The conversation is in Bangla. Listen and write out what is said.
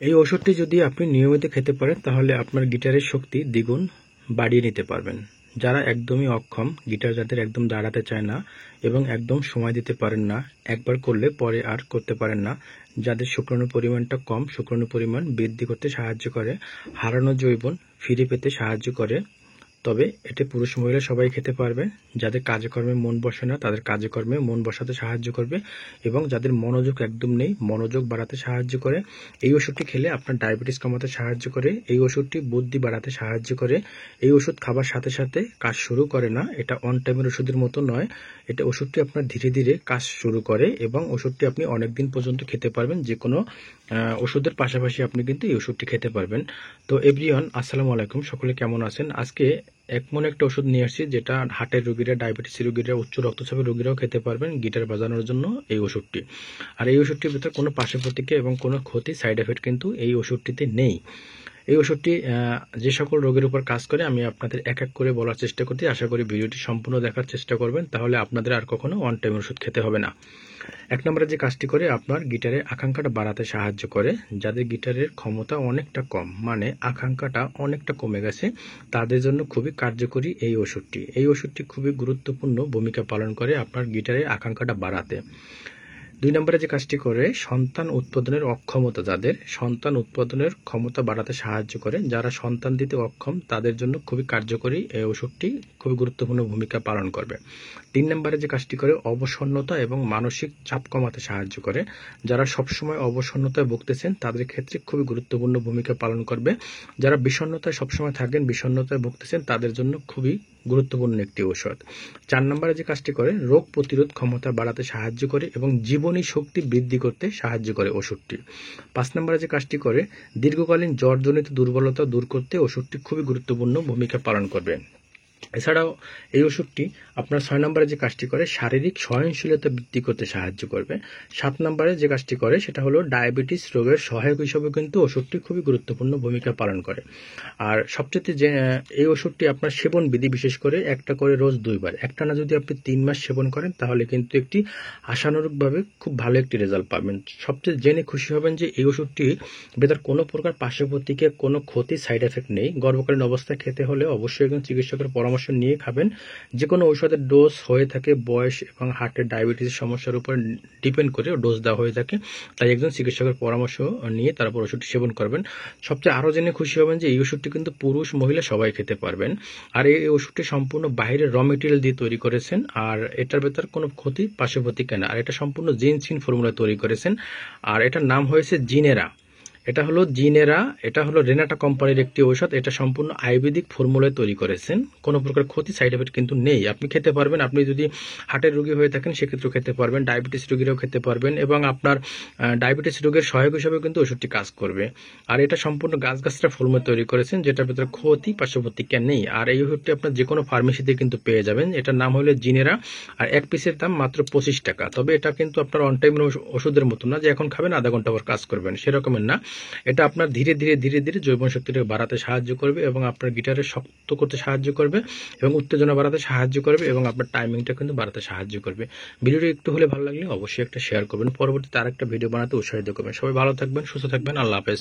এই ওষুধটি যদি আপনি নিয়মিত খেতে পারেন তাহলে আপনার গিটারের শক্তি দ্বিগুণ বাড়িয়ে নিতে পারবেন। যারা একদমই অক্ষম, গিটার যাদের একদম দাঁড়াতে চায় না এবং একদম সময় দিতে পারেন না, একবার করলে পরে আর করতে পারেন না, যাদের শুক্রাণুর পরিমাণটা কম, শুক্রাণুর পরিমাণ বৃদ্ধি করতে সাহায্য করে, হারানো যৌবন ফিরে পেতে সাহায্য করে, তবে এটি পুরুষ মহিলা সবাই খেতে পারবে। যাদের কাজকর্মে মন বসে না তাদের কাজকর্মে মন বসাতে সাহায্য করবে এবং যাদের মনোযোগ একদম নেই মনোযোগ বাড়াতে সাহায্য করে। এই ওষুধটি খেলে আপনার ডায়াবেটিস কমাতে সাহায্য করে। এই ওষুধটি বুদ্ধি বাড়াতে সাহায্য করে। এই ওষুধ খাবার সাথে সাথে কাজ শুরু করে না, এটা অন টাইমের ওষুধের মতো নয়। এটা ওষুধটি আপনার ধীরে ধীরে কাজ শুরু করে এবং ওষুধটি আপনি অনেক দিন পর্যন্ত খেতে পারবেন। যে কোনো ওষুধের পাশাপাশি আপনি কিন্তু এই ওষুধটি খেতে পারবেন। তো এভরিওয়ান, আসসালামু আলাইকুম, সকলে কেমন আছেন? আজকে এমন একটা ওষুধ নিয়ে আসছি যেটা হার্টের রোগীরা, ডায়াবেটিস রোগীরা, উচ্চ রক্তচাপের রোগীরাও খেতে পারবেন গিটার বাজানোর জন্য এই ওষুধটি। আর এই ওষুধটির ভিতরে কোনো পার্শ্ব প্রতিক্রিয়া এবং কোনো ক্ষতি, সাইড এফেক্ট কিন্তু এই ওষুধটিতে নেই। এই ওষুধটি যে সকল রোগের উপর কাজ করে আমি আপনাদের এক এক করে বলার চেষ্টা করছি। আশা করি ভিডিওটি সম্পূর্ণ দেখার চেষ্টা করবেন, তাহলে আপনাদের আর কখনো ওয়ান টাইম ওষুধ খেতে হবে না। এক নম্বরে যে কাজটি করে, আপনার গিটারের আকাঙ্ক্ষাটা বাড়াতে সাহায্য করে। যাদের গিটারের ক্ষমতা অনেকটা কম, মানে আকাঙ্ক্ষাটা অনেকটা কমে গেছে, তাদের জন্য খুবই কার্যকরী এই ওষুধটি। এই ওষুধটি খুবই গুরুত্বপূর্ণ ভূমিকা পালন করে আপনার গিটারের আকাঙ্ক্ষাটা বাড়াতে। 2 নম্বরে যে কাজটি করে, সন্তান উৎপাদনের অক্ষমতা, যাদের সন্তান উৎপাদনের ক্ষমতা বাড়াতে সাহায্য করে, যারা সন্তান দিতে অক্ষম তাদের জন্য খুবই কার্যকরী এই ওষুধটি, খুবই গুরুত্বপূর্ণ ভূমিকা পালন করবে। 3 নম্বরে যে কাজটি করে, অবসন্নতা এবং মানসিক চাপ কমাতে সাহায্য করে। যারা সবসময় অবসন্নতায় ভুগতেছেন তাদের ক্ষেত্রে খুবই গুরুত্বপূর্ণ ভূমিকা পালন করবে। যারা বিষণ্ণতায় সবসময় থাকেন, বিষণ্ণতায় ভুগতেছেন, তাদের জন্য খুবই গুরুত্বপূর্ণ একটি ঔষধ। 4 নম্বরে যে কাজটি করে, রোগ প্রতিরোধ ক্ষমতা বাড়াতে সাহায্য করে এবং জীবনী শক্তি বৃদ্ধি করতে সাহায্য করে ওষুধটি। 5 নম্বরে যে কাজটি করে, দীর্ঘকালীন জ্বরজনিত দুর্বলতা দূর করতে ওষুধটি খুবই গুরুত্বপূর্ণ ভূমিকা পালন করবে। এছাড়াও এই ওষুধটি আপনার 6 নম্বরে যে কাজটি করে, শারীরিক সহনশীলতা বৃদ্ধি করতে সাহায্য করবে। 7 নম্বরে যে কাজটি করে সেটা হলো ডায়াবেটিস রোগের সহায়ক হিসেবে কিন্তু ওষুধটি খুবই গুরুত্বপূর্ণ ভূমিকা পালন করে। আর সবচেয়ে যে এই ওষুধটি আপনার সেবন বিধি, বিশেষ করে একটা করে রোজ 2 বার, একটানা যদি আপনি 3 মাস সেবন করেন তাহলে কিন্তু একটি আশানুরূপভাবে খুব ভালো একটি রেজাল্ট পাবেন। সবচেয়ে জেনে খুশি হবেন যে এই ওষুধটি ভেতর কোনো প্রকার পার্শ্ব প্রতিক্রিয়া, কোনো ক্ষতি, সাইড এফেক্ট নেই। গর্ভকালীন অবস্থায় খেতে হলে অবশ্যই একজন চিকিৎসকের পরামর্শ নিয়ে খাবেন। যে কোনো ঔষধের ডোজ হয়ে থাকে বয়স এবং হার্টের ডায়াবেটিসের সমস্যার উপর ডিপেন্ড করে ডোজ দেওয়া হয়ে থাকে, তাই একজন চিকিৎসকের পরামর্শ নিয়ে তারপর ওষুধটি সেবন করবেন। সবচেয়ে আরও জেনে খুশি হবেন যে এই ওষুধটি কিন্তু পুরুষ মহিলা সবাই খেতে পারবেন। আর এই ওষুধটি সম্পূর্ণ বাইরের র মেটেরিয়াল দিয়ে তৈরি করেছেন, আর এটার ভেতর কোনো ক্ষতি, পার্শ্ব প্রতিক্রিয়া না। আর এটা সম্পূর্ণ জিনসিন ফর্মুলা তৈরি করেছেন, আর এটার নাম হয়েছে জিনেরা। এটা হলো জিনেরা, এটা হলো রেনাটা কোম্পানির একটি ঔষধ। এটা সম্পূর্ণ আয়ুর্বেদিক ফর্মুলায় তৈরি করেছেন, কোনো প্রকার ক্ষতি, সাইড এফেক্ট কিন্তু নেই। আপনি খেতে পারবেন, আপনি যদি হার্টের রোগী হয়ে থাকেন সেক্ষেত্রেও খেতে পারবেন, ডায়াবেটিস রোগীরাও খেতে পারবেন এবং আপনার ডায়াবেটিস রোগের সহায়ক হিসেবে কিন্তু ওষুধটি কাজ করবে। আর এটা সম্পূর্ণ গাছগাছরা ফর্মুলায় তৈরি করেছেন, যেটার ভিতরে ক্ষতি, পার্শ্ব প্রতিক্রিয়া নেই। আর এই ওষুধটি আপনার যে কোনো ফার্মেসিতে কিন্তু পেয়ে যাবেন। এটার নাম হলো জিনেরা, আর এক পিসের দাম মাত্র 25 টাকা। তবে এটা কিন্তু আপনার অন টাইম ওষুধের মতো না যে এখন খাবেন আধা ঘন্টা পর কাজ করবেন, সেরকমের না। এটা আপনার ধীরে ধীরে ধীরে ধীরে যৌবন শক্তিটাকে বাড়াতে সাহায্য করবে এবং আপনার গিটারে শক্ত করতে সাহায্য করবে এবং উত্তেজনা বাড়াতে সাহায্য করবে এবং আপনার টাইমিংটা কিন্তু বাড়াতে সাহায্য করবে। ভিডিওটি একটু হলে ভালো লাগলে অবশ্যই একটা শেয়ার করবেন, পরবর্তীতে আরেকটা ভিডিও বানাতে উৎসাহিত করবেন। সবাই ভালো থাকবেন, সুস্থ থাকবেন, আল্লাহ হাফেজ।